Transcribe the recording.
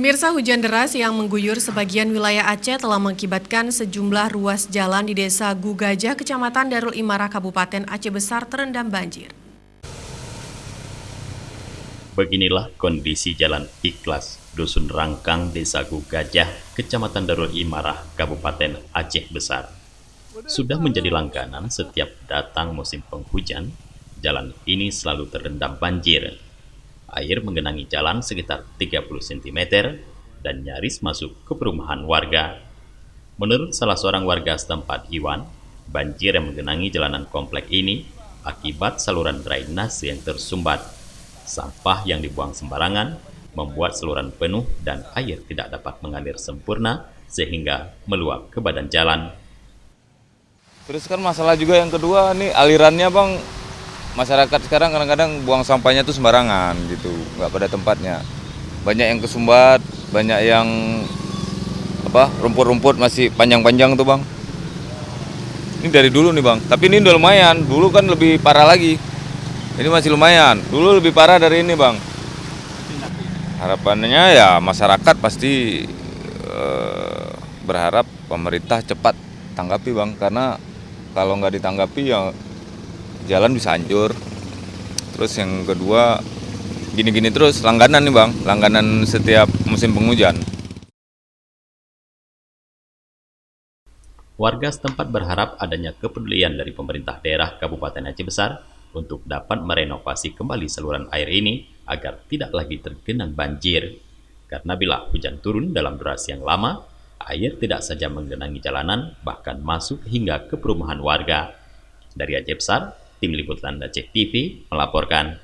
Pemirsa, hujan deras yang mengguyur sebagian wilayah Aceh telah mengakibatkan sejumlah ruas jalan di Desa Gugajah, Kecamatan Darul Imarah, Kabupaten Aceh Besar terendam banjir. Beginilah kondisi Jalan Ikhlas, Dusun Rangkang, Desa Gugajah, Kecamatan Darul Imarah, Kabupaten Aceh Besar. Sudah menjadi langganan setiap datang musim penghujan, jalan ini selalu terendam banjir. Air menggenangi jalan sekitar 30 cm dan nyaris masuk ke perumahan warga. Menurut salah seorang warga setempat, Iwan, banjir yang menggenangi jalanan komplek ini akibat saluran drainase yang tersumbat. Sampah yang dibuang sembarangan membuat saluran penuh dan air tidak dapat mengalir sempurna sehingga meluap ke badan jalan. Terus kan masalah juga yang kedua nih alirannya bang, masyarakat sekarang kadang-kadang buang sampahnya tuh sembarangan gitu, nggak pada tempatnya. Banyak yang kesumbat, banyak yang rumput-rumput masih panjang-panjang tuh bang. Ini dari dulu nih bang, tapi ini udah lumayan. Dulu kan lebih parah lagi. Ini masih lumayan. Dulu lebih parah dari ini bang. Harapannya ya masyarakat pasti berharap pemerintah cepat tanggapi bang, karena kalau nggak ditanggapi ya jalan bisa hancur. Terus yang kedua gini-gini terus langganan nih bang, langganan setiap musim penghujan. Warga setempat berharap adanya kepedulian dari pemerintah daerah Kabupaten Aceh Besar untuk dapat merenovasi kembali saluran air ini agar tidak lagi tergenang banjir. Karena bila hujan turun dalam durasi yang lama, air tidak saja menggenangi jalanan, bahkan masuk hingga ke perumahan warga. Dari Aceh Besar, Tim Liputan Aceh TV melaporkan.